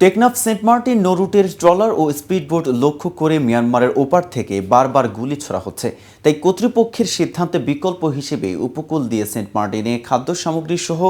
Teknaf Saint Martin নৌরুটের trawler ও speedboat লক্ষ্য করে মিয়ানমারের ওপার থেকে বারবার গুলি ছোড়া হচ্ছে। তাই কর্তৃপক্ষের সিদ্ধান্তে বিকল্প হিসেবে উপকূল দিয়ে সেন্ট মার্টিনে খাদ্য সামগ্রী সহ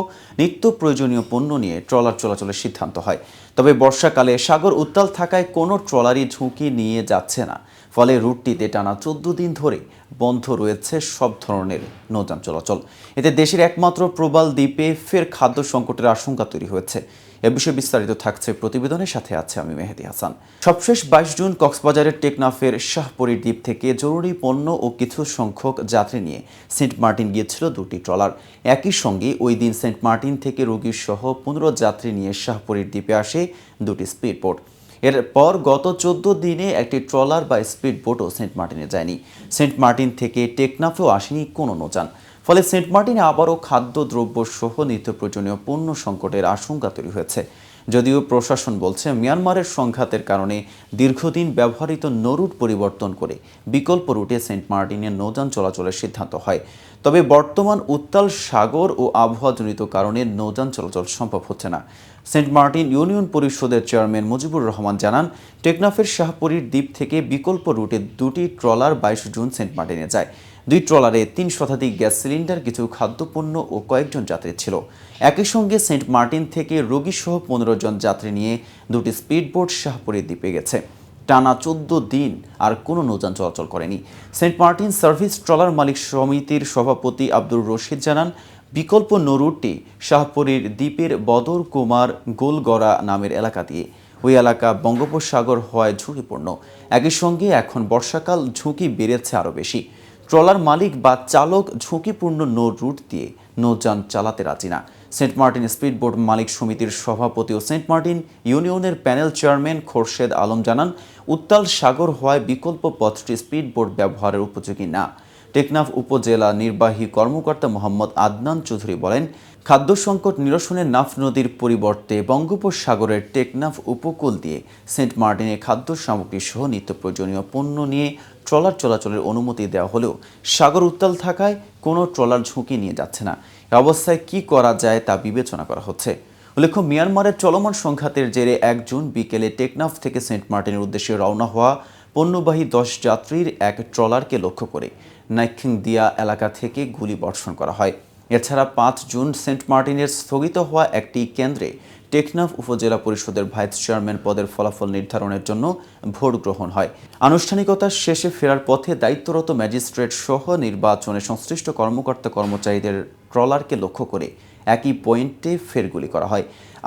নিত্য প্রয়োজনীয় পণ্য নিয়ে ট্রলার চলাচলের সিদ্ধান্ত হয়। তবে বর্ষাকালে সাগর উত্তাল থাকায় কোনো ট্রলারই ঝুঁকি নিয়ে যাচ্ছে না। ফলে রুটটিতে টানা 14 দিন ধরে বন্ধ রয়েছে সব ধরনের নৌযান চলাচল। এতে দেশের একমাত্র প্রবাল দ্বীপে ফের খাদ্য সংকটের আশঙ্কা তৈরি হয়েছে। এ বিষয়ে বিস্তারিত থাকছে প্রতিবেদনের সাথে আছে আমি মেহেদি হাসান। সবশেষ 22 জুন কক্সবাজারের টেকনাফের শাহপরীর দ্বীপ থেকে জরুরি পণ্য ও কিছু সংখ্যক যাত্রী নিয়ে সেন্ট মার্টিন গিয়েছিল দুটি ট্রলার। একই সঙ্গে ওই দিন সেন্ট মার্টিন থেকে রোগী সহ 15 যাত্রী নিয়ে শাহপরীর দ্বীপে আসে দুটি স্পিডবোট। এরপর গত 14 দিনে একটি ট্রলার বা স্পিডবোটও সেন্ট মার্টিনে যায়নি। সেন্ট মার্টিন থেকে টেকনাফেও আসেনি কোনো নৌযান। ফলে সেন্ট মার্টিনে আবারও খাদ্যদ্রব্য সহ নিত্য প্রয়োজনীয় পণ্য সংকটের আশঙ্কা তৈরি হয়েছে। যদিও প্রশাসন বলছে মিয়ানমারের সংঘাতের কারণে দীর্ঘদিন ব্যবহৃত নৌরুট পরিবর্তন করে বিকল্প রুটে সেন্ট মার্টিনে নৌযান চলাচলের সিদ্ধান্ত হয়। তবে বর্তমান উত্তাল সাগর ও আবহাওয়াজনিত কারণে নৌযান চলাচল সম্ভব হচ্ছে না। সেন্ট মার্টিন ইউনিয়ন পরিষদের চেয়ারম্যান মুজিবুর রহমান জানান, টেকনাফের শাহপরীর দ্বীপ থেকে বিকল্প রুটে দুটি ট্রলার 22 জুন সেন্ট মার্টিনে যায়। দুই ট্রলারে 3 শতাধিক গ্যাস সিলিন্ডার, কিছু খাদ্যপণ্য ও কয়েকজন যাত্রী ছিল। একই সঙ্গে সেন্ট মার্টিন থেকে রোগীসহ 15 জন যাত্রী নিয়ে দুটি স্পিডবোট শাহপরীর দ্বীপে গেছে। টানা 14 দিন আর কোনো নৌযান চলাচল করেনি। সেন্ট মার্টিন সার্ভিস ট্রলার মালিক সমিতির সভাপতি আব্দুর রশিদ জানান, বিকল্প নৌরুটটি শাহপরীর দ্বীপের বদর কুমার গোলগড়া নামের এলাকা দিয়ে। ওই এলাকা বঙ্গোপসাগর হওয়ায় ঝুঁকিপূর্ণ। একই সঙ্গে এখন বর্ষাকাল, ঝুঁকি বেড়েছে আরও বেশি। ট্রলার মালিক বা চালক ঝুঁকিপূর্ণ নৌ রুট দিয়ে নৌযান চালাতে রাজি না। সেন্ট মার্টিন স্পিডবোট মালিক সমিতির সভাপতি ও সেন্ট মার্টিন ইউনিয়নের প্যানেল চেয়ারম্যান খোরশেদ আলম জানান, উত্তাল সাগর হওয়ায় বিকল্প পথটি স্পিডবোট ব্যবহারের উপযোগী না। টেকনাফ উপজেলা নির্বাহী কর্মকর্তা মোহাম্মদ আদনান চৌধুরী বলেন, খাদ্য সংকট নিরসনে নাফ নদীর পরিবর্তে বঙ্গোপসাগরের টেকনাফ উপকূল দিয়ে সেন্ট মার্টিনে খাদ্য সামগ্রী সহ নিত্য প্রয়োজনীয় পণ্য নিয়ে ট্রলার চলাচলের অনুমতি দেওয়া হলেও সাগর উত্তাল থাকায় কোনো ট্রলার ঝুঁকি নিয়ে যাচ্ছে না। এ অবস্থায় কি করা যায় তা বিবেচনা করা হচ্ছে। উল্লেখ্য, মিয়ানমারের চলমান সংঘাতের জেরে 1 জুন বিকেলে টেকনাফ থেকে সেন্ট মার্টিনের উদ্দেশ্যে রওনা হওয়া পণ্যবাহী 10 যাত্রীর এক ট্রলারকে লক্ষ্য করে নাইখিংদিয়া এলাকা থেকে গুলি বর্ষণ করা হয়। এছাড়া 5 জুন সেন্ট মার্টিনের স্থগিত হওয়া একটি কেন্দ্রে টেকনাফ উপজেলা পরিষদের ভাইস চেয়ারম্যান পদের ফলাফল নির্ধারণের জন্য ভোট গ্রহণ হয়। আনুষ্ঠানিকতা শেষে ফেরার পথে দায়িত্বরত ম্যাজিস্ট্রেট সহ নির্বাচনে সংশ্লিষ্ট কর্মকর্তা কর্মচারীদের ট্রলারকে লক্ষ্য করে একই পয়েন্টে ফের গুলি করা হয়।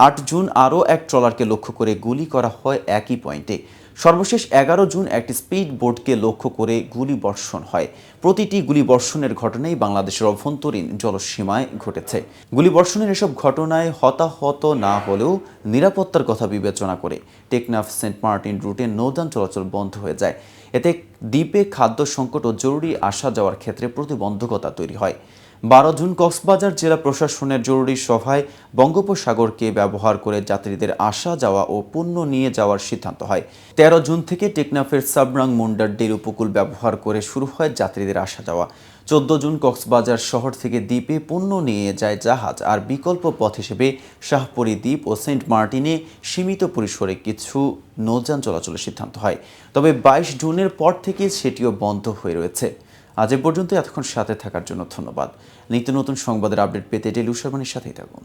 8 জুন আরও এক ট্রলারকে লক্ষ্য করে গুলি করা হয় একই পয়েন্টে। সর্বশেষ 11 জুন একটি স্পিড বোটকে লক্ষ্য করে গুলি বর্ষণ হয়। প্রতিটি গুলি বর্ষণের ঘটনাই বাংলাদেশের অভ্যন্তরীণ জলসীমায় ঘটেছে। গুলি বর্ষণের এসব ঘটনায় হতাহত না হলেও নিরাপত্তার কথা বিবেচনা করে টেকনাফ সেন্ট মার্টিন রুটে নৌযান চলাচল বন্ধ হয়ে যায়। এতে দ্বীপে খাদ্য সংকট ও জরুরি আসা যাওয়ার ক্ষেত্রে প্রতিবন্ধকতা তৈরি হয়। 12 জুন কক্সবাজার জেলা প্রশাসনের জরুরি সভায় বঙ্গোপসাগরকে ব্যবহার করে যাত্রীদের আসা যাওয়া ও পণ্য নিয়ে যাওয়ার সিদ্ধান্ত হয়। 13 জুন থেকে টেকনাফের সাবরাং মুন্ডারডির উপকূল ব্যবহার করে শুরু হয় যাত্রীদের আসা যাওয়া। 14 জুন কক্সবাজার শহর থেকে দ্বীপে পণ্য নিয়ে যায় জাহাজ, আর বিকল্প পথ হিসেবে শাহপরী দ্বীপ ও সেন্ট মার্টিনে সীমিত পরিসরে কিছু নৌযান চলাচলের সিদ্ধান্ত হয়। তবে 22 জুনের পর থেকে সেটিও বন্ধ হয়ে রয়েছে। আজ এ পর্যন্ত। এতক্ষণ সাথে থাকার জন্য ধন্যবাদ। নিত্য নতুন সংবাদের আপডেট পেতে টেলিভিশনের সাথেই থাকুন।